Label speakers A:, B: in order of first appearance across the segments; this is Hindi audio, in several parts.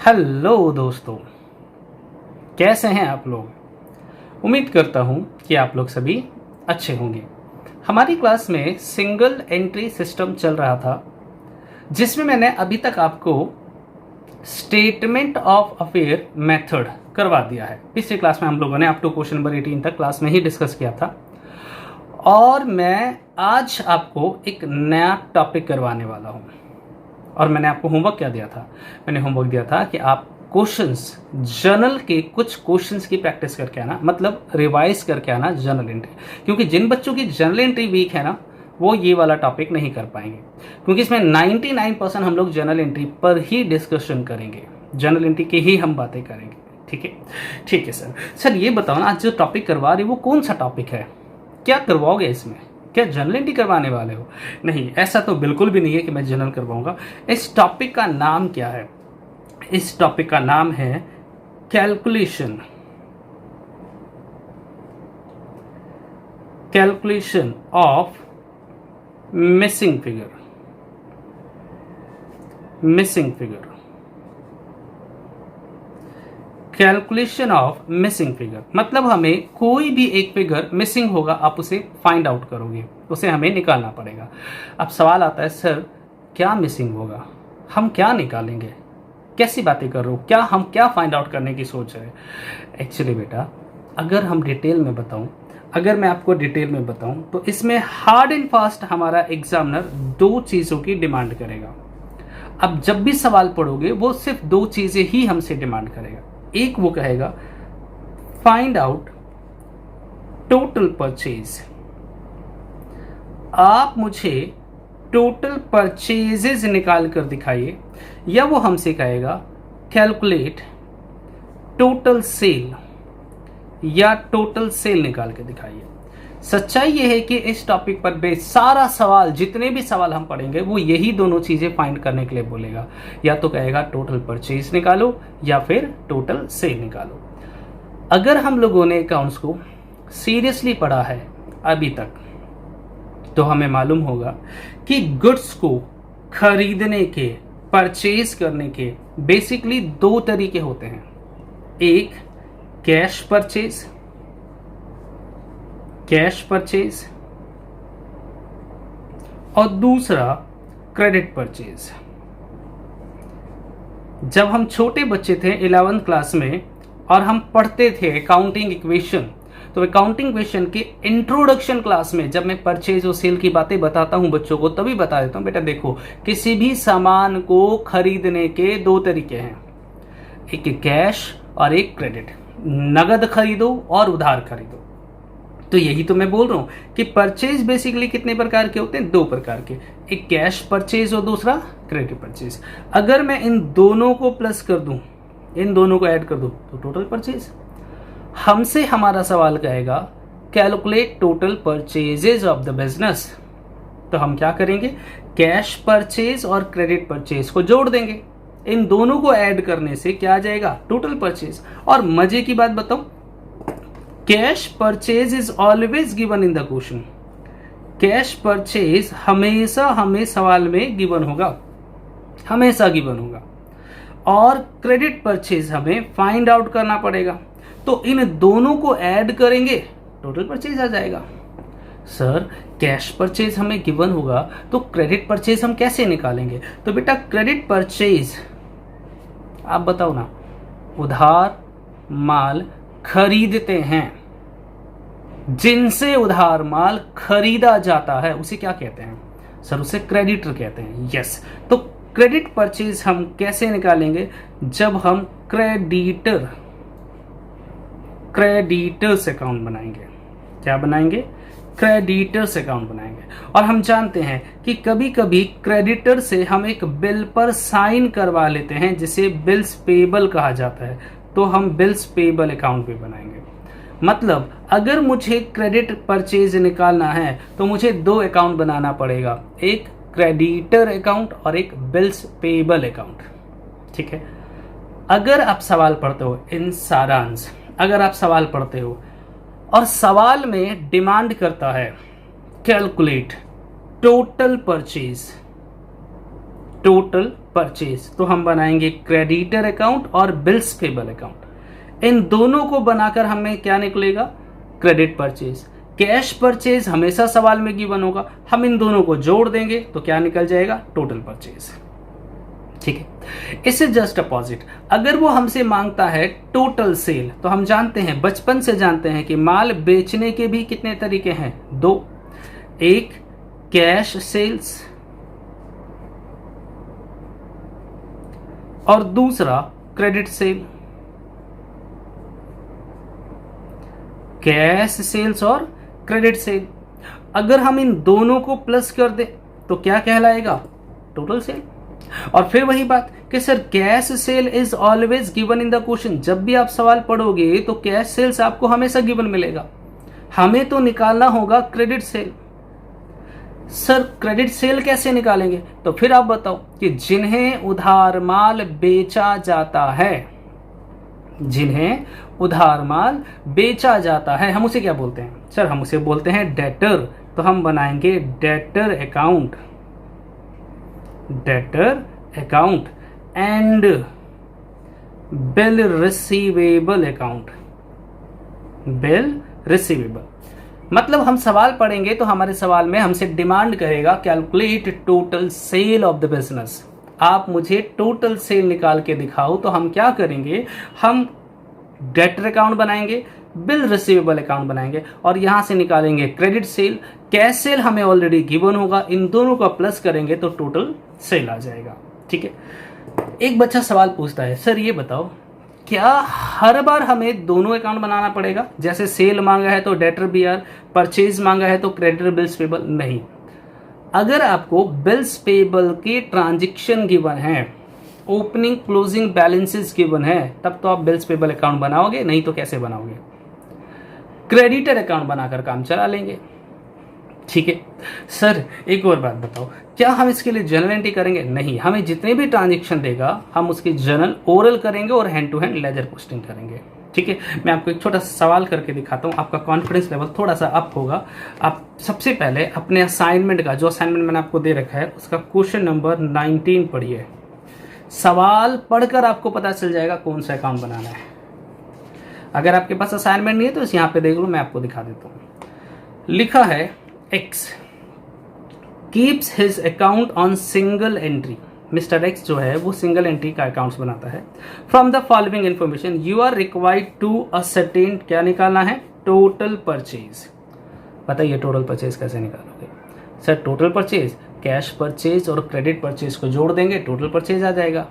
A: हेलो दोस्तों, कैसे हैं आप लोग। उम्मीद करता हूं कि आप लोग सभी अच्छे होंगे। हमारी क्लास में सिंगल एंट्री सिस्टम चल रहा था, जिसमें मैंने अभी तक आपको स्टेटमेंट ऑफ अफेयर मेथड करवा दिया है। पिछली क्लास में हम लोगों ने अप टू क्वेश्चन नंबर 18 तक क्लास में ही डिस्कस किया था, और मैं आज आपको एक नया टॉपिक करवाने वाला हूं। और मैंने आपको होमवर्क क्या दिया था? मैंने होमवर्क दिया था कि आप क्वेश्चंस, जर्नल के कुछ क्वेश्चंस की प्रैक्टिस करके आना, मतलब रिवाइज करके आना जर्नल एंट्री। क्योंकि जिन बच्चों की जर्नल एंट्री वीक है ना, वो ये वाला टॉपिक नहीं कर पाएंगे, क्योंकि इसमें 99% हम लोग जर्नल एंट्री पर ही डिस्कशन करेंगे, जर्नल एंट्री की ही हम बातें करेंगे। ठीक है सर ये बताओ ना, आज जो टॉपिक करवा रहे हो वो कौन सा टॉपिक है? क्या करवाओगे इसमें? क्या जर्नल एंट्री करवाने वाले हो? नहीं, ऐसा तो बिल्कुल भी नहीं है कि मैं जर्नल करवाऊंगा। इस टॉपिक का नाम क्या है? इस टॉपिक का नाम है calculation of missing figure. Calculation of missing figure मतलब हमें कोई भी एक फिगर मिसिंग होगा, आप उसे फाइंड आउट करोगे, उसे हमें निकालना पड़ेगा। अब सवाल आता है, सर क्या मिसिंग होगा, हम क्या निकालेंगे, कैसी बातें कर रहे हो, हम क्या फाइंड आउट करने की सोच रहे हैं? एक्चुअली बेटा, अगर मैं आपको डिटेल में बताऊं तो इसमें हार्ड एंड फास्ट हमारा एग्जामिनर दो चीज़ों की डिमांड करेगा। अब जब भी सवाल पढ़ोगे वो सिर्फ दो चीज़ें ही हमसे डिमांड करेगा। एक वो कहेगा फाइंड आउट टोटल परचेज, आप मुझे टोटल परचेजेज निकाल कर दिखाइए, या वो हमसे कहेगा कैलकुलेट टोटल सेल, या टोटल सेल निकाल के दिखाइए। सच्चाई ये है कि इस टॉपिक पर बेस्ड सारा सवाल, जितने भी सवाल हम पढ़ेंगे, वो यही दोनों चीजें फाइंड करने के लिए बोलेगा। या तो कहेगा टोटल परचेज निकालो, या फिर टोटल सेल निकालो। अगर हम लोगों ने अकाउंट्स को सीरियसली पढ़ा है अभी तक, तो हमें मालूम होगा कि गुड्स को खरीदने के, परचेज करने के बेसिकली दो तरीके होते हैं। एक कैश परचेज और दूसरा क्रेडिट परचेज। जब हम छोटे बच्चे थे 11th क्लास में और हम पढ़ते थे अकाउंटिंग इक्वेशन, तो अकाउंटिंग इक्वेशन के इंट्रोडक्शन क्लास में जब मैं परचेज और सेल की बातें बताता हूं बच्चों को, तभी बता देता हूं, बेटा देखो, किसी भी सामान को खरीदने के दो तरीके हैं, एक कैश और एक क्रेडिट। नगद खरीदो और उधार खरीदो। तो यही तो मैं बोल रहा हूं कि परचेज बेसिकली कितने प्रकार के होते हैं? दो प्रकार के, एक कैश परचेज और दूसरा क्रेडिट परचेज। अगर मैं इन दोनों को प्लस कर दूं, इन दोनों को ऐड कर दूं, तो टोटल परचेज। हमसे हमारा सवाल कहेगा calculate total purchases of the business. तो हम क्या करेंगे? कैश परचेज और क्रेडिट परचेज को जोड़ देंगे। इन दोनों को ऐड करने से क्या आ जाएगा? Total purchase. और मजे की बात बताऊं, cash purchase is always given in the question. Cash purchase हमेशा हमें सवाल में गिवन होगा, हमेशा गिवन होगा। और क्रेडिट परचेज हमें फाइंड आउट करना पड़ेगा। तो इन दोनों को ऐड करेंगे, टोटल परचेज आ जाएगा। सर कैश परचेज हमें गिवन होगा, तो क्रेडिट परचेज हम कैसे निकालेंगे? तो बेटा क्रेडिट परचेज, आप बताओ ना, उधार माल खरीदते हैं, जिनसे उधार माल खरीदा जाता है उसे क्या कहते हैं? सर उसे क्रेडिटर कहते हैं। यस, तो क्रेडिट परचेज हम कैसे निकालेंगे? जब हम क्रेडिटर्स अकाउंट बनाएंगे। क्या बनाएंगे? क्रेडिटर्स अकाउंट बनाएंगे। और हम जानते हैं कि कभी कभी क्रेडिटर से हम एक बिल पर साइन करवा लेते हैं, जिसे बिल्स पेबल कहा जाता है। तो हम बिल्स पेबल अकाउंट भी बनाएंगे। मतलब अगर मुझे क्रेडिट परचेज निकालना है तो मुझे दो अकाउंट बनाना पड़ेगा, एक क्रेडिटर अकाउंट और एक बिल्स पेबल अकाउंट। ठीक है। अगर आप सवाल पढ़ते हो, इन सारांश, अगर आप सवाल पढ़ते हो और सवाल में डिमांड करता है calculate total purchase, total purchase, तो हम बनाएंगे क्रेडिटर अकाउंट और बिल्स पेबल अकाउंट। इन दोनों को बनाकर हमें क्या निकलेगा, क्रेडिट परचेज। कैश परचेज हमेशा सवाल में गिवन होगा, हम इन दोनों को जोड़ देंगे तो क्या निकल जाएगा, टोटल परचेज। ठीक है, इससे जस्ट अपोजिट अगर वो हमसे मांगता है टोटल सेल, तो हम जानते हैं, बचपन से जानते हैं कि माल बेचने के भी कितने तरीके हैं, दो। एक कैश सेल्स और दूसरा क्रेडिट सेल। कैश सेल्स और क्रेडिट सेल, अगर हम इन दोनों को प्लस कर दें तो क्या कहलाएगा, टोटल सेल। और फिर वही बात कि sir cash cell is always given in the question, जब भी आप सवाल पढ़ोगे तो कैश सेल्स आपको हमेशा गिवन मिलेगा, हमें तो निकालना होगा credit sale. Sir credit sale कैसे निकालेंगे, तो फिर आप बताओ कि जिन्हें उधार माल बेचा जाता है, जिन्हें उधार माल बेचा जाता है, हम उसे क्या बोलते हैं, सर हम उसे बोलते हैं डेटर। तो हम बनाएंगे debtor account, debtor account and bill receivable account, bill receivable. मतलब हम सवाल पढ़ेंगे तो हमारे सवाल में हमसे डिमांड करेगा calculate total sale of the business, आप मुझे टोटल सेल निकाल के दिखाओ। तो हम क्या करेंगे, हम डेटर अकाउंट बनाएंगे, बिल रिसीवेबल अकाउंट बनाएंगे और यहां से निकालेंगे क्रेडिट सेल। कैश सेल हमें ऑलरेडी गिवन होगा, इन दोनों का प्लस करेंगे तो टोटल सेल आ जाएगा। ठीक है, एक बच्चा सवाल पूछता है, सर ये बताओ क्या हर बार हमें दोनों अकाउंट बनाना पड़ेगा, जैसे सेल मांगा है तो डेटर बीआर, परचेज मांगा है तो क्रेडिटर बिल्स पेबल? नहीं, अगर आपको बिल्स पेबल के ट्रांजैक्शन गिवन है, ओपनिंग क्लोजिंग बैलेंसेस गिवन है, तब तो आप बिल्स पेबल अकाउंट बनाओगे, नहीं तो कैसे बनाओगे, क्रेडिटर अकाउंट बनाकर काम चला लेंगे। ठीक है सर, एक और बात बताओ, क्या हम इसके लिए जर्नल एंट्री करेंगे? नहीं, हमें जितने भी ट्रांजैक्शन देगा हम उसकी जर्नल ओरल करेंगे और hand to hand ledger posting करेंगे। ठीक है, मैं आपको एक छोटा सा सवाल करके दिखाता हूँ, आपका कॉन्फिडेंस लेवल थोड़ा सा अप होगा। आप सबसे पहले अपने असाइनमेंट का, जो असाइनमेंट मैंने आपको दे रखा है, उसका क्वेश्चन नंबर 19 पढ़िए। सवाल पढ़कर आपको पता चल जाएगा कौन सा अकाउंट बनाना है। अगर आपके पास असाइनमेंट नहीं है तो इस यहाँ पे देख लो, मैं आपको दिखा देता हूँ। लिखा है X keeps his account on single entry, mister X जो है वो सिंगल एंट्री का अकाउंट्स बनाता है। From the following information you are required to ascertain, क्या निकालना है, टोटल परचेज। बताइए टोटल परचेज कैसे निकालोगे? Sir total purchase cash purchase और क्रेडिट परचेज को जोड़ देंगे, टोटल परचेज आ जाएगा।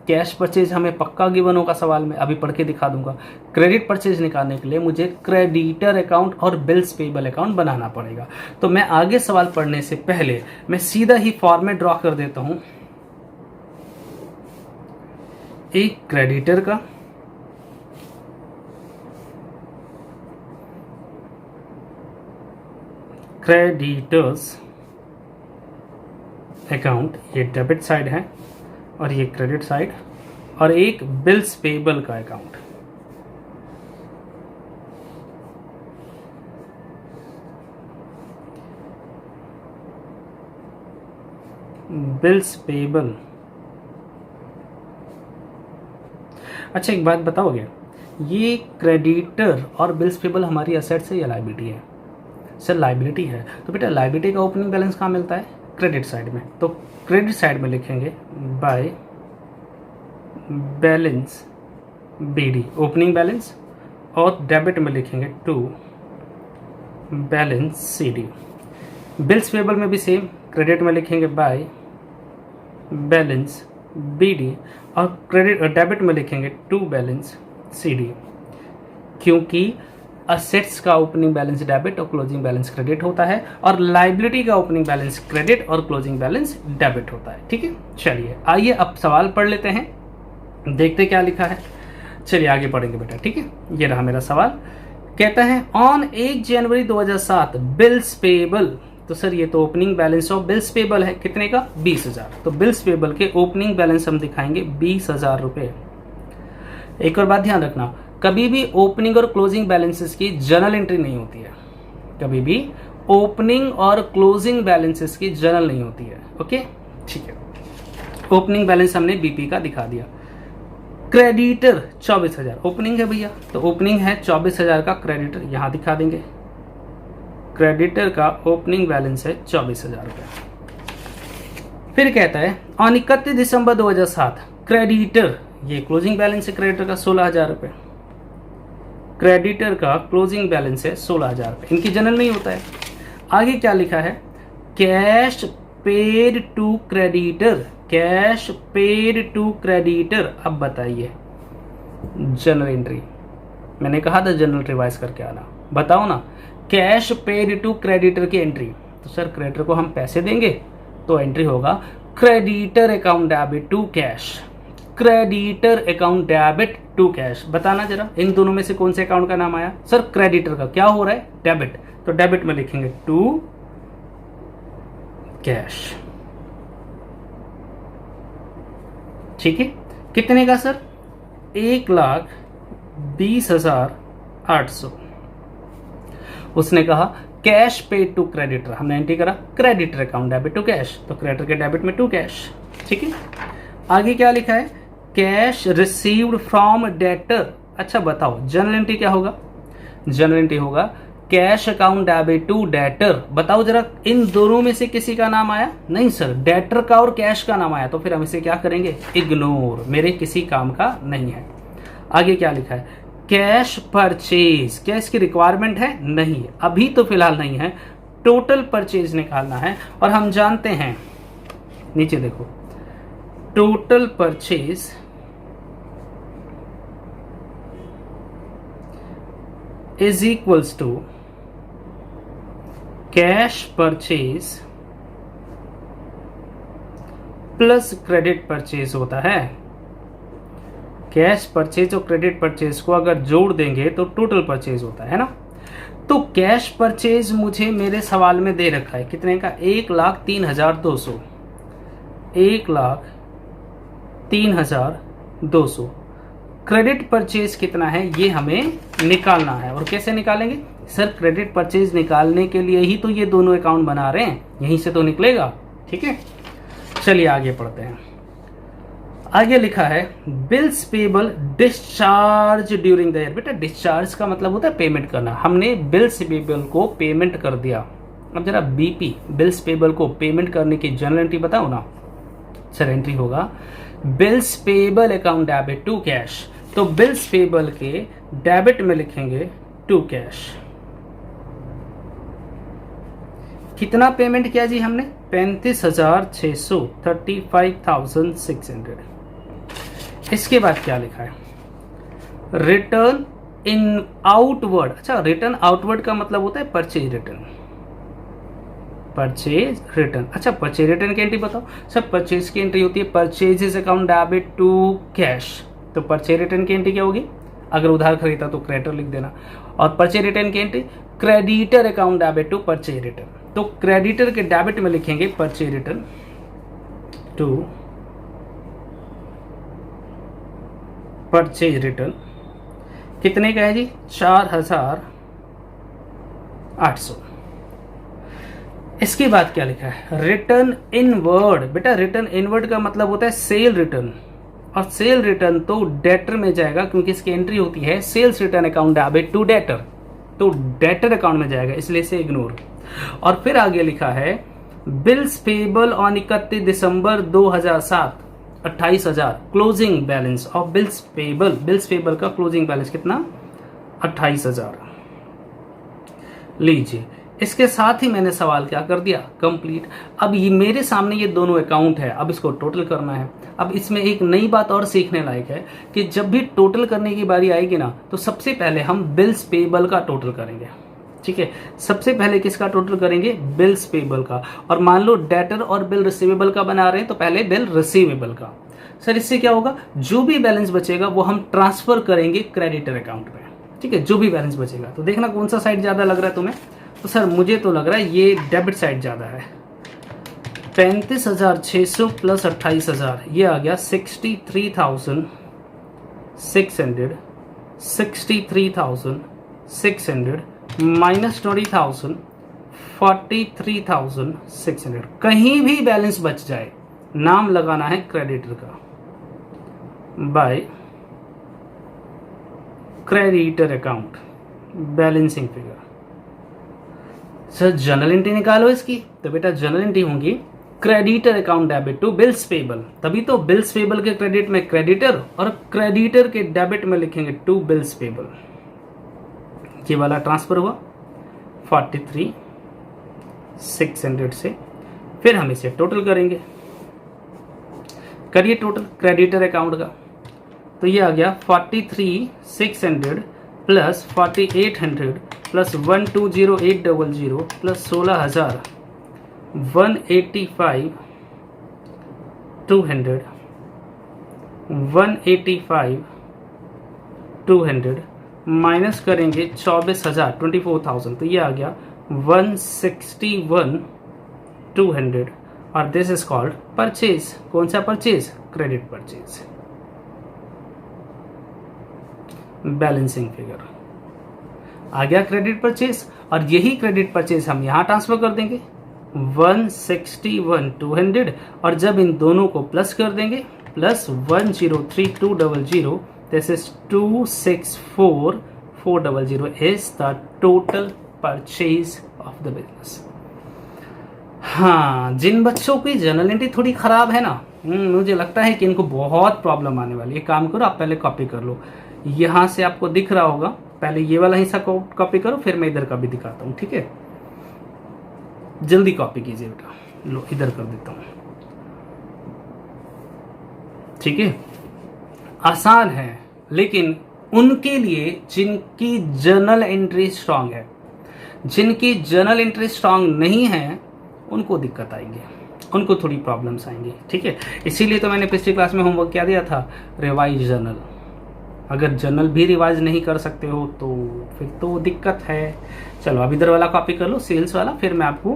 A: कैश परचेज हमें पक्का गिवन होगा सवाल में, अभी पढ़ के दिखा दूंगा। क्रेडिट परचेज निकालने के लिए मुझे क्रेडिटर अकाउंट और बिल्स पेबल अकाउंट बनाना पड़ेगा। तो मैं आगे सवाल पढ़ने से पहले मैं सीधा ही फॉर्मेट ड्रॉ कर देता हूं, एक क्रेडिटर का, क्रेडिटर्स अकाउंट, ये डेबिट साइड है और ये क्रेडिट साइड, और एक बिल्स पेबल का अकाउंट। Bills payable. अच्छा एक बात बताओगे, ये क्रेडिटर और बिल्स पेबल हमारी असेट्स है या लायबिलिटी है? सर लायबिलिटी है, तो बेटा लायबिलिटी का ओपनिंग बैलेंस कहाँ मिलता है? क्रेडिट साइड में। तो क्रेडिट साइड में लिखेंगे by balance BD, opening balance, और डेबिट में लिखेंगे to balance CD. Bills payable में भी सेम, क्रेडिट में लिखेंगे बाय बैलेंस बीडी और क्रेडिट और डेबिट में लिखेंगे टू बैलेंस सीडी, क्योंकि असेट्स का ओपनिंग बैलेंस डेबिट और क्लोजिंग बैलेंस क्रेडिट होता है और लायबिलिटी का ओपनिंग बैलेंस क्रेडिट और क्लोजिंग बैलेंस डेबिट होता है। ठीक है, चलिए आइए अब सवाल पढ़ लेते हैं, देखते क्या लिखा है। चलिए आगे पढ़ेंगे बेटा। ठीक है, ये रहा मेरा सवाल। कहता है ऑन 1 जनवरी 2007 बिल्स पेबल, तो सर ये तो opening balance of bills payable है, कितने का, 20,000। तो बिल्स पेबल के ओपनिंग बैलेंस हम दिखाएंगे 20,000 रुपये। एक और बात ध्यान रखना, कभी भी ओपनिंग और क्लोजिंग बैलेंसेस की जर्नल एंट्री नहीं होती है, कभी भी ओपनिंग और क्लोजिंग बैलेंसेस की जर्नल नहीं होती है। ओके ठीक है, ओपनिंग बैलेंस हमने बीपी का दिखा दिया। क्रेडिटर 24,000 ओपनिंग है भैया, तो ओपनिंग है 24,000 का, क्रेडिटर यहां दिखा देंगे। क्रेडिटर का ओपनिंग बैलेंस है 24,000 रुपये। फिर कहता है ऑन 31 दिसंबर 2007 क्रेडिटर, ये क्लोजिंग बैलेंस है क्रेडिटर का 16,000 रुपये। क्रेडिटर का क्लोजिंग बैलेंस है 16,000 रुपये, इनकी जनरल में ही होता है। आगे क्या लिखा है, cash paid to creditor, cash paid to creditor. अब बताइए जनरल एंट्री, मैंने कहा था जनरल रिवाइज करके आना, बताओ ना। कैश पेड टू क्रेडिटर की एंट्री, तो सर क्रेडिटर को हम पैसे देंगे तो एंट्री होगा creditor account debit to cash, creditor account debit to cash. बताना जरा इन दोनों में से कौन से अकाउंट का नाम आया। सर क्रेडिटर का क्या हो रहा है, डेबिट, तो डेबिट में लिखेंगे टू कैश। ठीक है, कितने का सर, 1,20,800। उसने कहा कैश पेड टू क्रेडिटर, हमने एंट्री करा creditor account debit to cash, तो क्रेडिटर के डेबिट में टू कैश। ठीक है, आगे क्या लिखा है, कैश रिसीव्ड फ्रॉम डेटर। अच्छा बताओ जनरल एंट्री क्या होगा, जनरल एंट्री होगा cash account debit to debtor. बताओ जरा इन दोनों में से किसी का नाम आया, नहीं सर डेटर का और कैश का नाम आया, तो फिर हम इसे क्या करेंगे, इग्नोर, मेरे किसी काम का नहीं है। आगे क्या लिखा है, कैश परचेज, क्या इसकी रिक्वायरमेंट है, नहीं अभी तो फिलहाल नहीं है, टोटल परचेज निकालना है। और हम जानते हैं, नीचे देखो, total purchase is equals to cash purchase plus credit purchase होता है। कैश परचेज और क्रेडिट परचेज को अगर जोड़ देंगे तो टोटल परचेज होता है ना। तो कैश परचेज मुझे मेरे सवाल में दे रखा है कितने का, 1,03,200, 1,03,200। क्रेडिट परचेज कितना है ये हमें निकालना है, और कैसे निकालेंगे सर, क्रेडिट परचेज निकालने के लिए ही तो ये दोनों अकाउंट बना रहे हैं, यहीं से तो निकलेगा। ठीक है, चलिए आगे पढ़ते हैं। आगे लिखा है bills payable discharge during the year. बेटा डिस्चार्ज का मतलब होता है पेमेंट करना, हमने बिल्स पेबल को पेमेंट कर दिया। अब जरा बीपी बिल्स पेबल को पेमेंट करने की जनरल एंट्री बताओ ना। सर एंट्री होगा bills payable account debit to cash, तो बिल्स पेबल के डेबिट में लिखेंगे टू कैश। कितना पेमेंट किया जी हमने, 35,600, 35,600। इसके बाद क्या लिखा है, रिटर्न इन आउटवर्ड। अच्छा रिटर्न आउटवर्ड का मतलब होता है परचेज रिटर्न, परचेज रिटर्न। अच्छा परचेज रिटर्न की एंट्री बताओ। सर परचेज की एंट्री होती है purchases account debit to cash, तो परचेज रिटर्न की एंट्री क्या होगी, अगर उधार खरीदा तो क्रेडिटर लिख देना, और परचेज रिटर्न की entry creditor account debit to purchase return, तो क्रेडिटर के डेबिट में लिखेंगे purchase return to purchase return. कितने का है जी, 4,800। इसके बाद क्या लिखा है, रिटर्न इनवर्ड। बेटा रिटर्न इनवर्ड का मतलब होता है सेल रिटर्न, और सेल रिटर्न तो डेटर में जाएगा क्योंकि इसकी एंट्री होती है sales return account debit to debtor, तो डेटर अकाउंट में जाएगा, इसलिए से इग्नोर। और फिर आगे लिखा है bills payable on 31 December 2007 28,000 closing balance of bills payable. Bills payable का क्लोजिंग बैलेंस कितना, 28,000। लीजिए इसके साथ ही मैंने सवाल क्या कर दिया, कंप्लीट। अब ये मेरे सामने ये दोनों अकाउंट है, अब इसको टोटल करना है। अब इसमें एक नई बात और सीखने लायक है कि जब भी टोटल करने की बारी आएगी ना, तो सबसे पहले हम बिल्स पेबल का टोटल करेंगे। ठीक है, सबसे पहले किसका टोटल करेंगे, बिल्स पेबल का। और मान लो डेटर और बिल रिसीवेबल का बना रहे हैं, तो पहले बिल रिसीवेबल का। सर इससे क्या होगा, जो भी बैलेंस बचेगा वो हम ट्रांसफर करेंगे क्रेडिटर अकाउंट में। ठीक है, जो भी बैलेंस बचेगा, तो देखना कौन सा साइड ज्यादा लग रहा है तुम्हें। तो सर मुझे तो लग रहा है ये डेबिट साइड ज्यादा है, 35,600 प्लस 28,000, ये आ गया 63,600, 63,600 माइनस 20,000, 43,600। कहीं भी बैलेंस बच जाए, नाम लगाना है क्रेडिटर का, by creditor account, balancing figure. Sir journal entry निकालो इसकी, तो बेटा जर्नल एंट्री होंगी creditor account debit to bills payable, तभी तो बिल्स पेबल के क्रेडिट में क्रेडिटर और क्रेडिटर के डेबिट में लिखेंगे टू बिल्स पेबल। ये वाला ट्रांसफर हुआ 43,600 से, फिर हम इसे टोटल करेंगे। करिए टोटल क्रेडिटर अकाउंट का, तो ये आ गया 43,600 प्लस 4,800 प्लस 1,20800 प्लस 16,000 185,200 185,200 माइनस करेंगे 24,000 24,000, तो ये आ गया 161,200 और दिस इज कॉल्ड परचेज। कौन सा purchase? Credit purchase. Balancing figure आ गया क्रेडिट परचेज, और यही क्रेडिट परचेज हम यहां ट्रांसफर कर देंगे 161,200, और जब इन दोनों को प्लस कर देंगे plus 103,200, this is 264,400 is the total purchase of the business. हाँ, जिन बच्चों की जर्नल एंट्री थोड़ी खराब है ना, मुझे लगता है कि इनको बहुत प्रॉब्लम आने वाली है। काम करो, आप पहले कॉपी कर लो, यहां से आपको दिख रहा होगा, पहले ये वाला हिस्सा कॉपी करो, फिर मैं इधर का भी दिखाता हूं, ठीक है? जल्दी कॉपी कीजिए बेटा, लो इधर कर देता हूं, ठीक है? आसान है, लेकिन उनके लिए जिनकी जर्नल एंट्री स्ट्रांग है, जिनकी जर्नल एंट्री स्ट्रांग नहीं है, उनको दिक्कत आएंगे, उनको थोड़ी प्रॉब्लम्स आएंगी, ठीक है? इसीलिए तो मैंने पिछली क्लास में होमवर्क क्या दिया था, रिवाइज जर्नल। अगर जर्नल भी रिवाइज नहीं कर सकते हो तो फिर तो दिक्कत है। चलो अब इधर वाला कॉपी कर लो, सेल्स वाला, फिर मैं आपको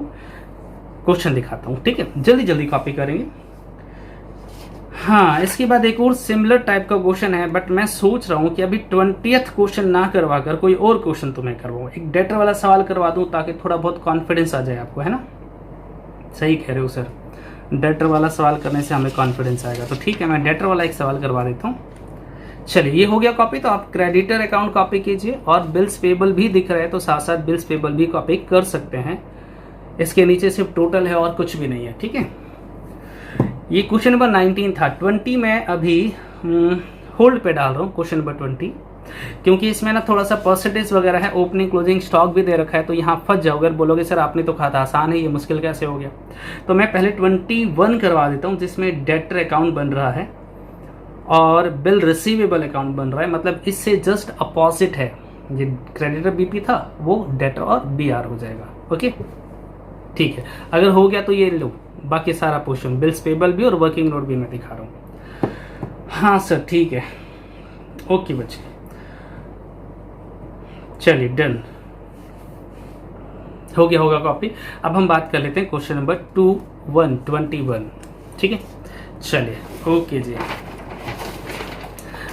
A: क्वेश्चन दिखाता हूँ, ठीक है? जल्दी जल्दी कॉपी करेंगे। हाँ, इसके बाद एक और सिमिलर टाइप का क्वेश्चन है, बट मैं सोच रहा हूँ कि अभी 20th क्वेश्चन ना करवा कर कोई और क्वेश्चन तो मैं करवाऊँ, एक डेटर वाला सवाल करवा दूँ ताकि थोड़ा बहुत कॉन्फिडेंस आ जाए आपको, है ना? सही कह रहे हो सर, डेटर वाला सवाल करने से हमें कॉन्फिडेंस आएगा, तो ठीक है, मैं डेटर वाला एक सवाल करवा देता हूँ। चलिए, ये हो गया कॉपी, तो आप क्रेडिटर अकाउंट कॉपी कीजिए, और बिल्स पेबल भी दिख रहा है तो साथ साथ बिल्स पेबल भी कॉपी कर सकते हैं। इसके नीचे सिर्फ टोटल है और कुछ भी नहीं है, ठीक है? ये क्वेश्चन नंबर 19 था। 20 में अभी होल्ड पे डाल रहा हूँ, क्वेश्चन नंबर 20, क्योंकि इसमें ना थोड़ा सा परसेंटेज वगैरह है, ओपनिंग क्लोजिंग स्टॉक भी दे रखा है, तो यहाँ फंस जाओगे, अगर बोलोगे सर आपने तो कहा था आसान है, ये मुश्किल कैसे हो गया? तो मैं पहले 21 करवा देता हूँ, जिसमें डेटर अकाउंट बन रहा है और बिल रिसीवेबल अकाउंट बन रहा है, मतलब इससे जस्ट अपोजिट है। ये क्रेडिटर बीपी था, वो डेटर और बीआर हो जाएगा, ओके? ठीक है, अगर हो गया तो ये लो, बाकी सारा पोर्शन बिल्स पेबल भी और वर्किंग नोट भी मैं दिखा रहा हूँ। हाँ सर, ठीक है, ओके बच्चे, चलिए डन हो गया होगा कॉपी। अब हम बात कर लेते हैं क्वेश्चन नंबर 21, ठीक है? चलिए, ओके जी,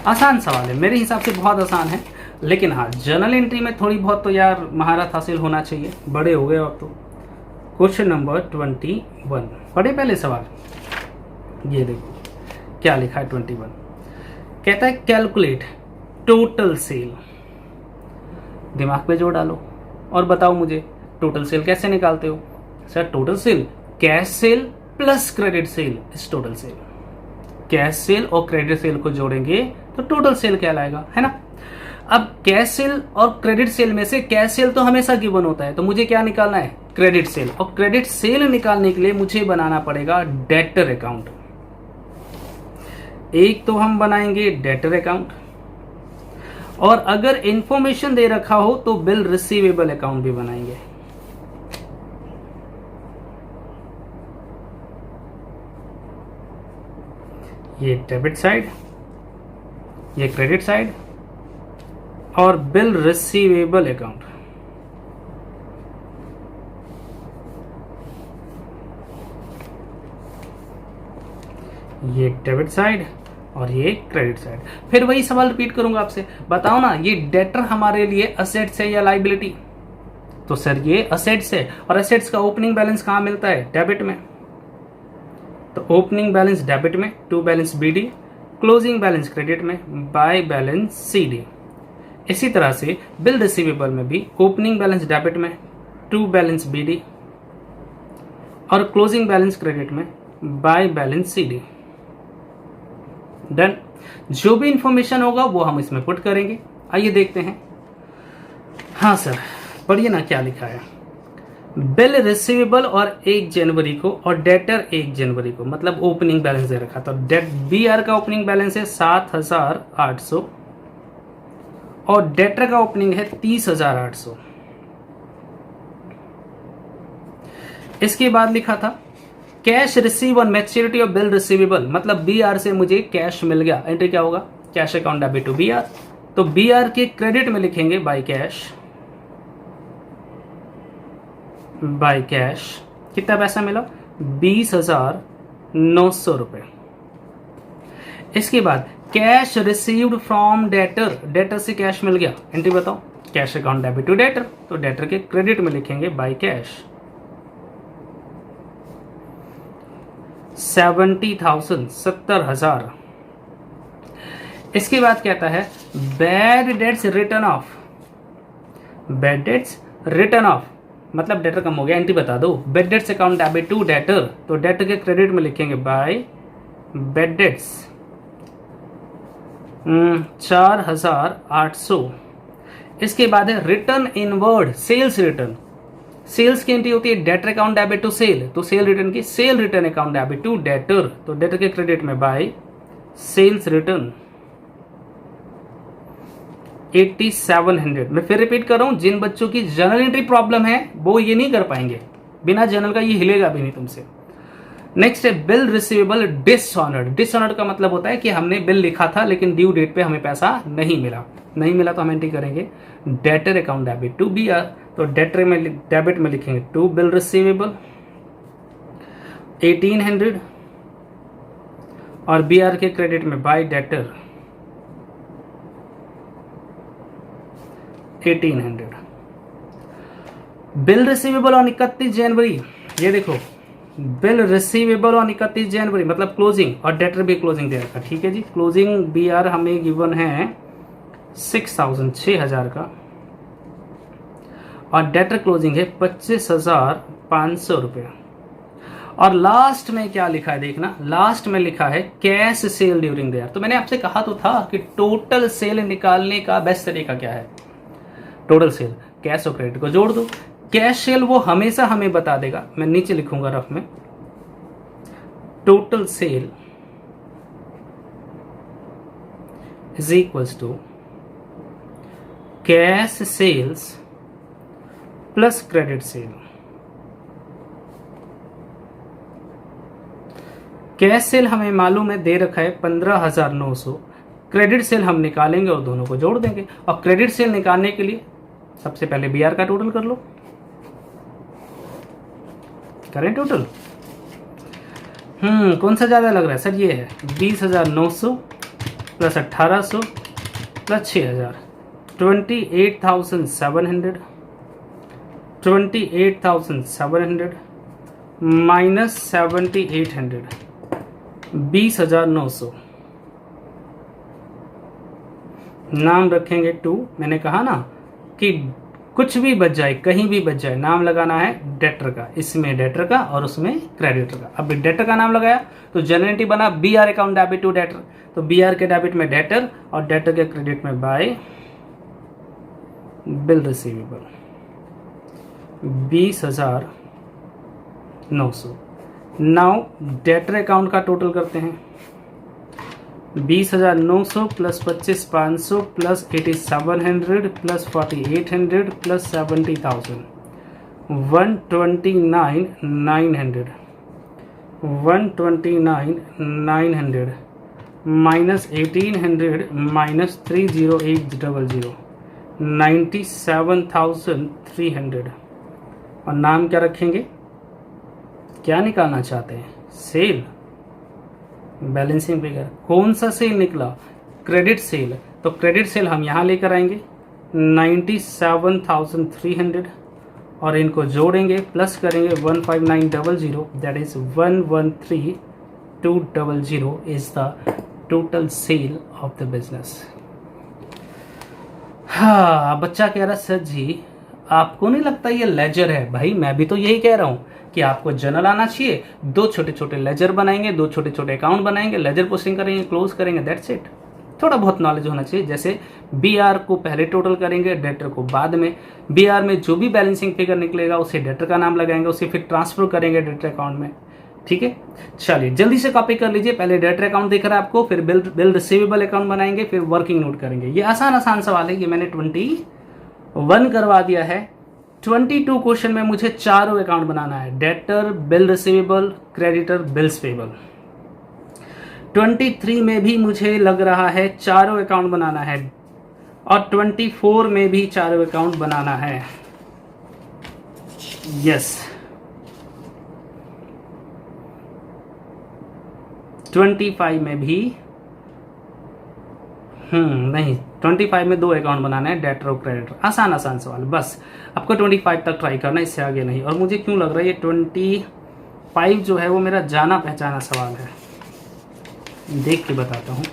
A: आसान सवाल है, मेरे हिसाब से बहुत आसान है, लेकिन हाँ, जर्नल एंट्री में थोड़ी बहुत तो यार महारत हासिल होना चाहिए, बड़े हो गए अब तो। क्वेश्चन नंबर 21, पढ़े पहले सवाल, ये देखो क्या लिखा है। 21 कहता है कैलकुलेट टोटल सेल। दिमाग पे जोर डालो और बताओ मुझे टोटल सेल कैसे निकालते हो? Sir total sale cash cell plus credit cell is total sale. Cash cell और क्रेडिट सेल को जोड़ेंगे तो टोटल सेल कहलाएगा, है ना? अब कैश सेल और क्रेडिट सेल में से कैश सेल तो हमेशा गिवन होता है, तो मुझे क्या निकालना है? Credit sale. और क्रेडिट सेल निकालने के लिए मुझे बनाना पड़ेगा डेटर अकाउंट। एक तो हम बनाएंगे डेटर अकाउंट, और अगर इंफॉर्मेशन दे रखा हो तो बिल रिसीवेबल अकाउंट भी बनाएंगे। ये डेबिट साइड, ये क्रेडिट साइड, और बिल रिसीवेबल अकाउंट। ये डेबिट साइड और ये क्रेडिट साइड। फिर वही सवाल रिपीट करूंगा आपसे, बताओ ना ये डेटर हमारे लिए असेट्स है या लाइबिलिटी? तो सर ये असेट्स है, और असेट्स का ओपनिंग बैलेंस कहां मिलता है? डेबिट में। तो ओपनिंग बैलेंस डेबिट में to balance BD, closing balance credit में बाय बैलेंस CD। इसी तरह से बिल रिसीवेबल में भी ओपनिंग बैलेंस डेबिट में टू बैलेंस BD और क्लोजिंग बैलेंस क्रेडिट में बाय बैलेंस CD। डन। जो भी इंफॉर्मेशन होगा वो हम इसमें पुट करेंगे। आइए देखते हैं। हाँ सर, पढ़िए ना क्या लिखा है। बिल रिसीवेबल और 1 जनवरी को और डेटर 1 जनवरी को, मतलब ओपनिंग बैलेंस दे रखा। तो BR का ओपनिंग बैलेंस है 7,800 और डेटर का ओपनिंग है 30,800। इसके बाद लिखा था cash receive on maturity of bill receivable, मतलब BR से मुझे कैश मिल गया। एंट्री क्या होगा? Cash account debit to BR। तो BR के क्रेडिट में लिखेंगे बाय कैश। कितना पैसा मिला? 20,900 रुपए। इसके बाद कैश रिसीव्ड फ्रॉम डेटर से कैश मिल गया। एंट्री बताओ। Cash account debit to debtor, तो डेटर के क्रेडिट में लिखेंगे बाय कैश। 70,000 70,000। इसके बाद कहता है बैड डेट्स रिटर्न ऑफ, मतलब डेटर कम हो गया। एंट्री बता दो। Bad debts account debit to debtor, तो डेटर के क्रेडिट में लिखेंगे बाय बैड डेट्स 4,800। इसके बाद है return inward sales return. Sales की एंट्री होती है debtor account debit to sale, तो सेल रिटर्न की sale return account debit to debtor, तो डेटर के क्रेडिट में बाय सेल्स रिटर्न 8700। मैं फिर रिपीट कर रहा हूं, जिन बच्चों की जर्नल एंट्री प्रॉब्लम है वो ये नहीं कर पाएंगे, बिना जर्नल का ये हिलेगा भी नहीं तुमसे। नेक्स्ट है बिल रिसीवेबल डिसऑनर्ड का मतलब होता है कि हमने बिल लिखा था लेकिन ड्यू डेट पे हमें पैसा नहीं मिला तो हम एंट्री करेंगे debtor account debit to BR, तो डेटर में डेबिट में लिखेंगे टू बिल रिसीवेबल 1800 और BR के क्रेडिट में bye debtor 1800। Bill receivable on 31 जनवरी, ये देखो बिल रिसीवेबल ऑन 31 जनवरी मतलब क्लोजिंग, और डेटर भी क्लोजिंग दे रखा। ठीक है जी। क्लोजिंग BR हमें गिवन है 6,000 का और डेटर क्लोजिंग है 25,500 रुपये। और लास्ट में क्या लिखा है देखना, लास्ट में लिखा है cash cell during the year. तो मैंने आपसे कहा तो था कि टोटल सेल निकालने का बेस्ट तरीका क्या है? टोटल सेल कैश और क्रेडिट को जोड़ दो। कैश सेल वो हमेशा हमें बता देगा, मैं नीचे लिखूंगा रफ में, total sale is equals to cash sales plus credit sale. Cash sale हमें मालूम है दे रखा है 15,900, क्रेडिट सेल हम निकालेंगे और दोनों को जोड़ देंगे। और क्रेडिट सेल निकालने के लिए सबसे पहले BR का टोटल कर लो, करें टोटल। कौन सा ज्यादा लग रहा है सर? ये है 20,900 प्लस 1,800 प्लस 6,000 28,700 माइनस 7,800 20,900। नाम रखेंगे 2। मैंने कहा ना कि कुछ भी बच जाए, कहीं भी बच जाए, नाम लगाना है डेटर का, इसमें डेटर का और उसमें क्रेडिटर का। अब डेटर का नाम लगाया तो जनरेटिव बना BR account debit to debtor, तो BR के डेबिट में डेटर और डेटर के क्रेडिट में by bill receivable 20,900। Now debtor account का टोटल करते हैं। 20,900 plus 25,500 plus 8,700 plus 4,800 plus 70,000 129,900 129,900 minus 1,800 minus 30800 97,300। और नाम क्या रखेंगे? क्या निकालना चाहते हैं? Sale, balancing figure. कौन सा सेल निकला? Credit sale. तो क्रेडिट सेल हम यहाँ लेकर आएंगे 97,300 और इनको जोड़ेंगे, प्लस करेंगे 15900, that is 113 200 is the total sale of the business। हाँ, बच्चा कह रहा सर जी आपको नहीं लगता ये लेजर है? भाई मैं भी तो यही कह रहा हूँ कि आपको जर्नल आना चाहिए, दो छोटे छोटे लेजर बनाएंगे, दो छोटे छोटे अकाउंट बनाएंगे, लेजर पोस्टिंग करेंगे, क्लोज करेंगे, दैट्स इट। थोड़ा बहुत नॉलेज होना चाहिए। जैसे बीआर को पहले टोटल करेंगे, डेटर को बाद में। बीआर में जो भी बैलेंसिंग फिगर निकलेगा उसे डेटर का नाम लगाएंगे, उसे फिर ट्रांसफर करेंगे डेटर अकाउंट में। ठीक है, चलिए जल्दी से कॉपी कर लीजिए। पहले डेटर अकाउंट दिख रहा है आपको, फिर बिल रिसीवेबल अकाउंट बनाएंगे, फिर वर्किंग नोट करेंगे। ये आसान सवाल है, ये मैंने 21 करवा दिया है। 22 क्वेश्चन में मुझे चारों अकाउंट बनाना है, debtor, bill receivable, creditor, bills payable. 23 में भी मुझे लग रहा है चारों अकाउंट बनाना है, और 24 में भी चारों अकाउंट बनाना है। यस, 25 में भी नहीं, 25 में दो अकाउंट बनाना है, डेटर और क्रेडिटर। आसान सवाल, बस आपको 25 तक ट्राई करना है, इससे आगे नहीं। और मुझे क्यों लग रहा है ये 25 जो है वो मेरा जाना पहचाना सवाल है, देख के बताता हूँ।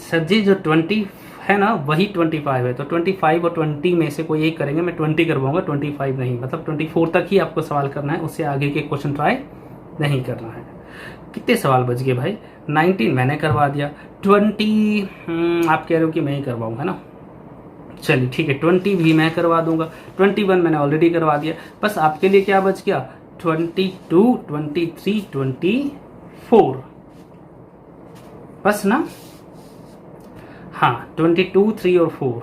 A: सर जी जो 20 है ना वही 25 है, तो 25 और 20 में से कोई एक करेंगे। मैं 20 करवाऊंगा, 25 नहीं। मतलब 24 तक ही आपको सवाल करना है, उससे आगे के क्वेश्चन ट्राई नहीं करना है। कितने सवाल बच गए भाई? 19 मैंने करवा दिया, 20 आप कह रहे हो कि मैं ही करवाऊंगा ना, चलिए ठीक है, 20 भी मैं करवा दूंगा। 21 मैंने ऑलरेडी करवा दिया। बस आपके लिए क्या बच गया? 22, 23, 24, बस ना। हाँ, 22, 3 और 4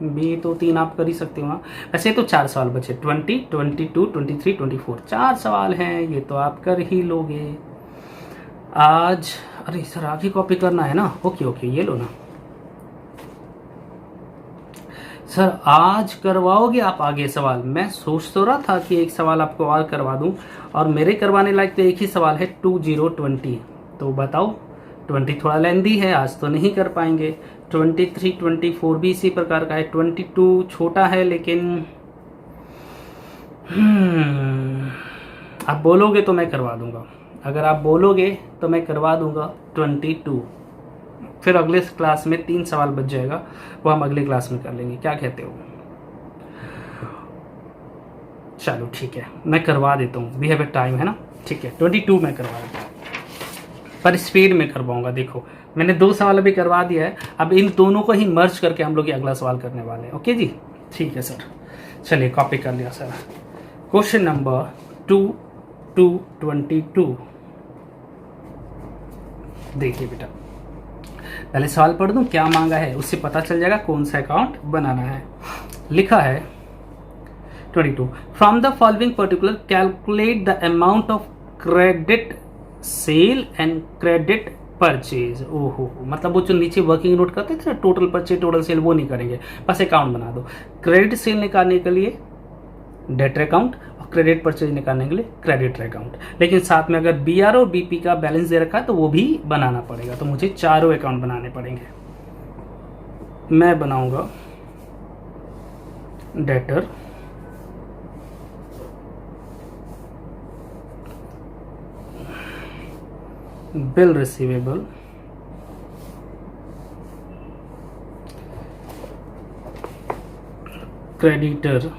A: भी तो 3 आप कर ही सकते हो ना। वैसे तो 4 सवाल बचे, 20, 22, 23, 24, 4 सवाल हैं, ये तो आप कर ही लोगे आज। अरे सर आगे कॉपी करना है ना, ओके ये लो ना सर, आज करवाओगे आप आगे सवाल? मैं सोच तो रहा था कि एक सवाल आपको और करवा दूं, और मेरे करवाने लायक तो एक ही सवाल है 20, तो बताओ 20 थोड़ा लेंदी है, आज तो नहीं कर पाएंगे। 23, 24 भी इसी प्रकार का है। 22 छोटा है, लेकिन आप बोलोगे तो मैं करवा दूंगा। अगर आप बोलोगे तो मैं करवा दूंगा 22। फिर अगले क्लास में 3 सवाल बच जाएगा, वो हम अगले क्लास में कर लेंगे, क्या कहते हो? चलो ठीक है, मैं करवा देता हूँ, वी हैव ए टाइम है ना। ठीक है, 22 में करवा देता हूँ, पर स्पीड में करवाऊंगा। देखो मैंने 2 सवाल अभी करवा दिया है, अब इन दोनों को ही मर्ज करके हम लोग ये अगला सवाल करने वाले हैं। ओके जी, ठीक है सर, चलिए कॉपी कर लिया सर। Question number 22। देखिए बेटा, पहले सवाल पढ़ दूं क्या मांगा है, उससे पता चल जाएगा कौन सा अकाउंट बनाना है। लिखा है 22, from the following particular calculate the amount of credit sale and credit purchase. ओहो, मतलब वो जो नीचे वर्किंग नोट करते थे टोटल परचेज टोटल सेल, वो नहीं करेंगे, बस अकाउंट बना दो। क्रेडिट सेल निकालने के लिए डेटर अकाउंट, और क्रेडिट परचेज निकालने के लिए क्रेडिटर अकाउंट। लेकिन साथ में अगर बीआर और बीपी का बैलेंस दे रखा है तो वो भी बनाना पड़ेगा, तो मुझे चारों अकाउंट बनाने पड़ेंगे। मैं बनाऊंगा डेटर, बिल रिसीवेबल, क्रेडिटर,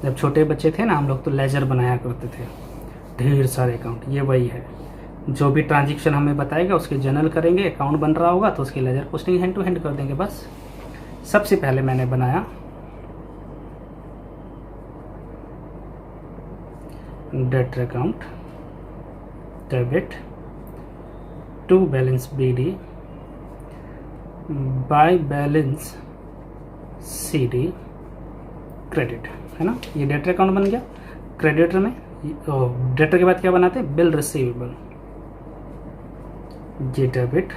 A: जब छोटे बच्चे थे ना हम लोग तो लेजर बनाया करते थे, ढेर सारे अकाउंट। ये वही है, जो भी ट्रांजैक्शन हमें बताएगा उसके जर्नल करेंगे, अकाउंट बन रहा होगा तो उसकी ledger posting hand to hand कर देंगे बस। सबसे पहले मैंने बनाया debtor account, debit to balance BD by balance CD credit, है ना। ये डेटर अकाउंट बन गया। क्रेडिटर में डेटर के बाद क्या बनाते हैं? बिल रिसीवेबल, ये debit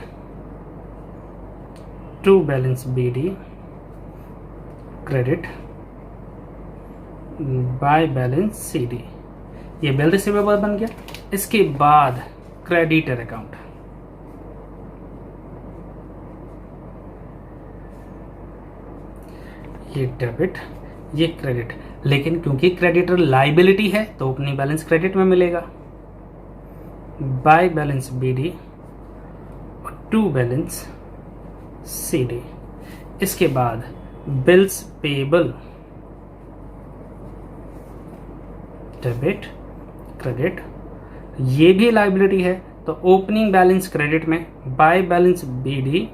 A: to balance BD credit by balance CD, ये बिल रिसीवेबल बन गया। इसके बाद क्रेडिटर अकाउंट, ये डेबिट, ये क्रेडिट, लेकिन क्योंकि क्रेडिटर लाइबिलिटी है तो ओपनिंग बैलेंस क्रेडिट में मिलेगा, बाय बैलेंस BD और टू बैलेंस CD। इसके बाद बिल्स पेबल डेबिट क्रेडिट, ये भी लाइबिलिटी है तो ओपनिंग बैलेंस क्रेडिट में, बाय बैलेंस BD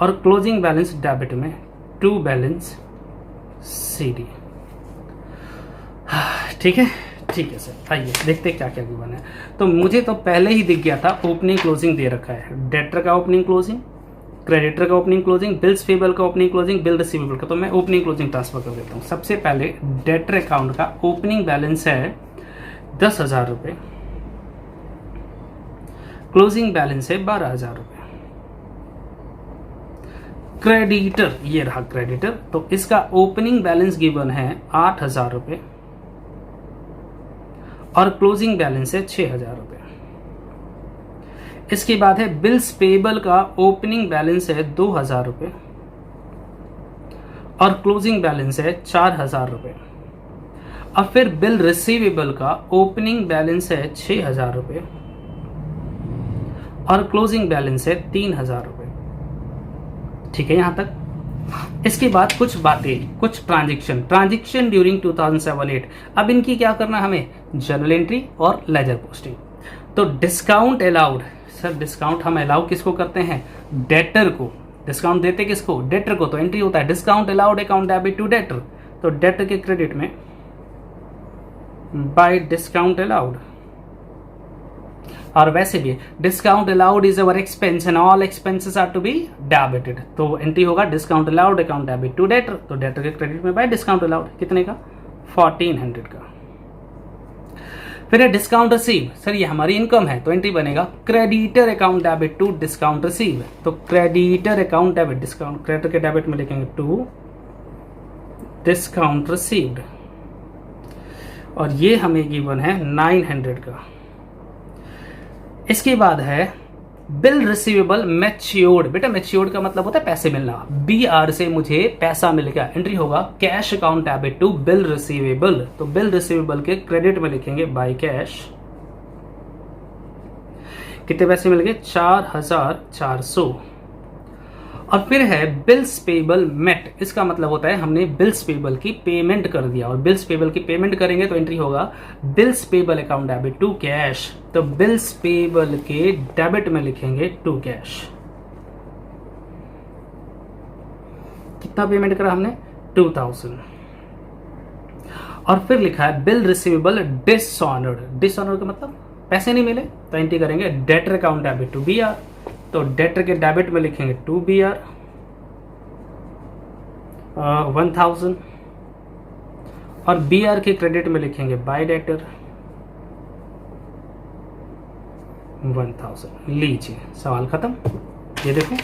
A: और क्लोजिंग बैलेंस डेबिट में, टू बैलेंस CD। ठीक है, ठीक है सर। आइए देखते क्या क्या गिवन है। तो मुझे तो पहले ही दिख गया था, ओपनिंग क्लोजिंग दे रखा है, डेटर का ओपनिंग क्लोजिंग, क्रेडिटर का ओपनिंग क्लोजिंग, बिल्स पेबल का ओपनिंग क्लोजिंग, बिल रिसीवेबल का। तो मैं ओपनिंग क्लोजिंग ट्रांसफर कर देता हूँ। सबसे पहले डेटर अकाउंट का ओपनिंग बैलेंस है 10,000 रुपये, क्लोजिंग बैलेंस है 12,000 रुपये। क्रेडिटर, ये रहा क्रेडिटर, तो इसका ओपनिंग बैलेंस गिवन है 8,000 रुपये और क्लोजिंग बैलेंस है 6,000 रुपये। इसके बाद है बिल्स पेबल का ओपनिंग बैलेंस है 2,000 रुपये और क्लोजिंग बैलेंस है 4,000 रुपये। और फिर बिल रिसीवेबल का ओपनिंग बैलेंस है 6,000 रुपये और क्लोजिंग बैलेंस है 3,000 रुपये। ठीक है यहां तक। इसके बाद कुछ बातें, कुछ ट्रांजेक्शन ड्यूरिंग 2007-8। अब इनकी क्या करना हमें, जर्नल एंट्री और लेजर पोस्टिंग। तो डिस्काउंट अलाउड, सर डिस्काउंट हम अलाउ किसको करते हैं, डेटर को। डिस्काउंट देते किसको, डेटर को। तो एंट्री होता है discount allowed account debit to debtor. तो डेटर के क्रेडिट में बाय डिस्काउंट अलाउड, और वैसे भी discount allowed is our expense and all expenses are to be debited. तो एंट्री होगा discount allowed account debit to debtor. तो डेटर के क्रेडिट में बाय डिस्काउंट अलाउड, कितने का, 1400 का। फिर है डिस्काउंट रिसीव, सर ये हमारी इनकम है तो एंट्री बनेगा creditor account debit to discount receive. तो creditor account debit, discount creditor के डेबिट में लिखेंगे टू डिस्काउंट रिसीव्ड, और ये हमें गिवन है 900 का। इसके बाद है बिल रिसीवेबल मैच्योर्ड। बेटा मैच्योर्ड का मतलब होता है पैसे मिलना, BR से मुझे पैसा मिल गया। एंट्री होगा cash account debit to bill receivable. तो बिल रिसीवेबल के क्रेडिट में लिखेंगे बाय कैश, कितने पैसे मिल गए, 4,400। और फिर है बिल्स पेबल मेट। इसका मतलब होता है हमने बिल्स पेबल की पेमेंट कर दिया, और बिल्स पेबल की पेमेंट करेंगे तो एंट्री होगा bills payable account debit to cash. तो बिल्स पेबल के डेबिट में लिखेंगे टू कैश। कितना पेमेंट करा हमने, 2,000। और फिर लिखा है बिल रिसीवेबल डिसऑनर्ड। डिसऑनर्ड का मतलब पैसे नहीं मिले, तो एंट्री करेंगे debtor account debit to BR। तो डेटर के डेबिट में लिखेंगे 2BR 1,000, और BR के क्रेडिट में लिखेंगे बाय डेटर 1,000। लीजिए सवाल खत्म। ये देखो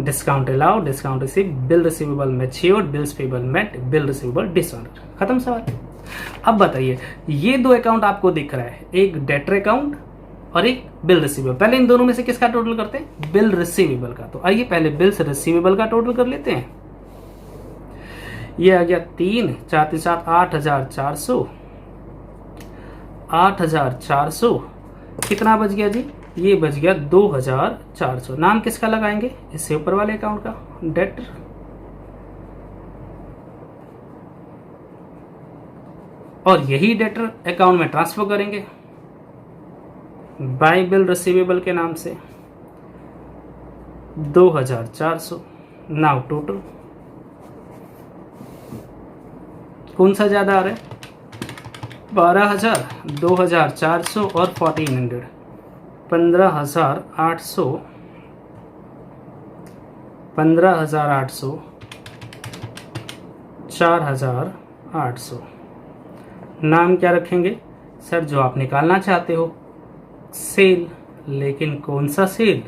A: discount allowed, discount receive, bill receivable matured, bills payable met, bill receivable dishonoured. खत्म सवाल। अब बताइए ये दो अकाउंट आपको दिख रहा है, एक डेटर अकाउंट और एक बिल रिसीवेबल। पहले इन दोनों में से किसका टोटल करते हैं, बिल रिसीवेबल का। तो आइए पहले बिल्स रिसीवेबल का टोटल कर लेते हैं। ये आ गया 3, 4 3 7 8,400, 8,400 कितना बच गया जी, ये बच गया 2,400। नाम किसका लगाएंगे, इससे ऊपर वाले अकाउंट का, डेटर। और यही डेटर अकाउंट में ट्रांसफर करेंगे बाय बिल रिसीवेबल के नाम से 2,400। नाउ टोटल कौन सा ज्यादा आ रहा है, 12,000, 2,400 और 1,400, 15,800, 15,800, 4,800। नाम क्या रखेंगे सर, जो आप निकालना चाहते हो, सेल। लेकिन कौन सा सेल,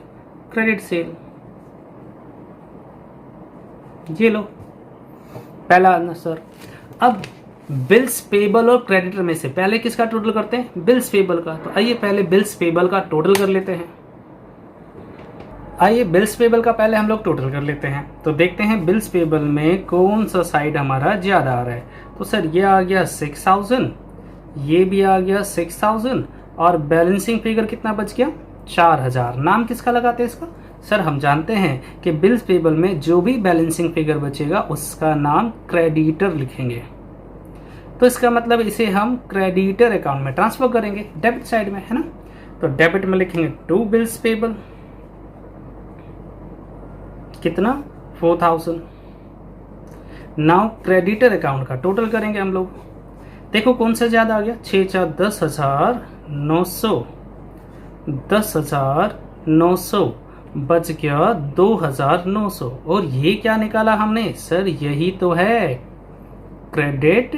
A: क्रेडिट सेल। ये लो पहला आंसर। अब बिल्स पेबल और क्रेडिटर में से पहले किसका टोटल करते हैं, बिल्स पेबल का। तो आइए पहले बिल्स पेबल का टोटल कर लेते हैं। आइए बिल्स पेबल का पहले हम लोग टोटल कर लेते हैं। तो देखते हैं बिल्स पेबल में कौन सा साइड हमारा ज़्यादा आ रहा है। तो सर ये आ गया 6000, ये भी आ गया 6000 और बैलेंसिंग फिगर कितना बच गया 4000। नाम किसका लगाते हैं इसका? सर हम जानते हैं कि बिल्स पेबल में जो भी बैलेंसिंग फिगर बचेगा उसका नाम क्रेडिटर लिखेंगे। तो इसका मतलब इसे हम क्रेडिटर अकाउंट में ट्रांसफर करेंगे, डेबिट साइड में, है ना। तो डेबिट में लिखेंगे टू बिल्स पेबल, कितना 4000। नाउ क्रेडिटर अकाउंट का टोटल करेंगे हम लोग। देखो कौन सा ज्यादा आ गया, 6 4 10,900, 10,900 बच गया 2,900। और ये क्या निकाला हमने? सर यही तो है क्रेडिट,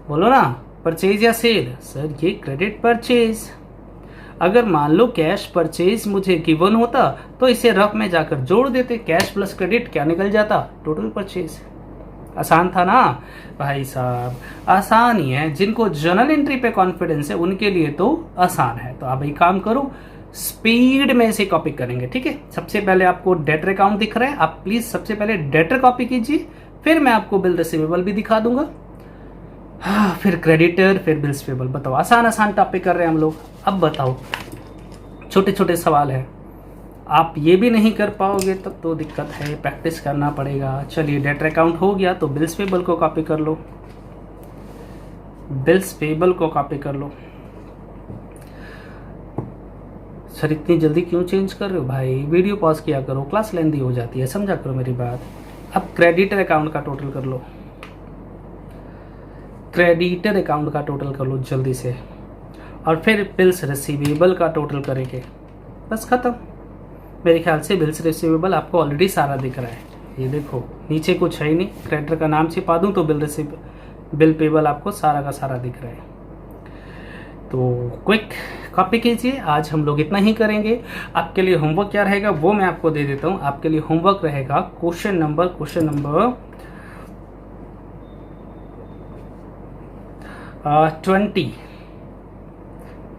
A: बोलो ना, परचेज या सेल। सर ये क्रेडिट परचेज। अगर मान लो कैश परचेज मुझे गिवन होता तो इसे रफ में जाकर जोड़ देते, कैश प्लस क्रेडिट क्या निकल जाता, टोटल परचेज। आसान था ना भाई साहब, आसान ही है। जिनको जर्नल एंट्री पे कॉन्फिडेंस है उनके लिए तो आसान है। तो आप एक काम करो, स्पीड में इसे कॉपी करेंगे, ठीक है। सबसे पहले आपको डेटर अकाउंट दिख रहा है, आप प्लीज सबसे पहले डेटर कॉपी कीजिए, फिर मैं आपको बिल रिसीवेबल भी दिखा दूंगा, हाँ, फिर क्रेडिटर, फिर बिल्स पेबल। बताओ, आसान आसान टॉपिक कर रहे हैं हम लोग। अब बताओ, छोटे छोटे सवाल है, आप ये भी नहीं कर पाओगे तब तो दिक्कत है, प्रैक्टिस करना पड़ेगा। चलिए डेटर अकाउंट हो गया तो बिल्स पेबल को कॉपी कर लो, बिल्स पेबल को कॉपी कर लो। सर इतनी जल्दी क्यों चेंज कर रहे हो भाई, वीडियो पॉज किया करो, क्लास लेंदी हो जाती है, समझा करो मेरी बात। अब क्रेडिटर अकाउंट का टोटल कर लो, क्रेडिटर अकाउंट का टोटल कर लो जल्दी से, और फिर बिल्स रिसीवेबल का टोटल करेंगे, बस खत्म। मेरे ख्याल से बिल्स रिसीवेबल आपको ऑलरेडी सारा दिख रहा है, ये देखो नीचे कुछ है ही नहीं, क्रेडिटर का नाम छिपा दूं तो बिल पेबल आपको सारा का सारा दिख रहा है। तो क्विक कॉपी कीजिए, आज हम लोग इतना ही करेंगे। आपके लिए होमवर्क क्या रहेगा वो मैं आपको दे देता हूँ। आपके लिए होमवर्क रहेगा क्वेश्चन नंबर 20,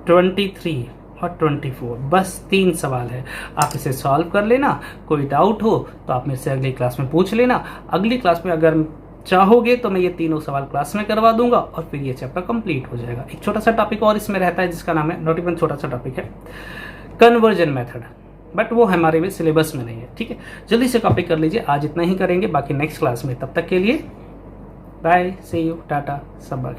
A: 23 और 24, बस 3 सवाल है। आप इसे सॉल्व कर लेना, कोई डाउट हो तो आप मेरे से अगली क्लास में पूछ लेना। अगली क्लास में अगर चाहोगे तो मैं ये तीनों सवाल क्लास में करवा दूंगा और फिर ये चैप्टर कंप्लीट हो जाएगा। एक छोटा सा टॉपिक और इसमें रहता है जिसका नाम है, नॉट इवन छोटा सा टॉपिक है, कन्वर्जन मेथड, बट वो हमारे में सिलेबस में नहीं है, ठीक है। जल्दी से कॉपी कर लीजिए, आज इतना ही करेंगे, बाकी नेक्स्ट क्लास में। तब तक के लिए बाय, सी यू, टाटा, सब बाय।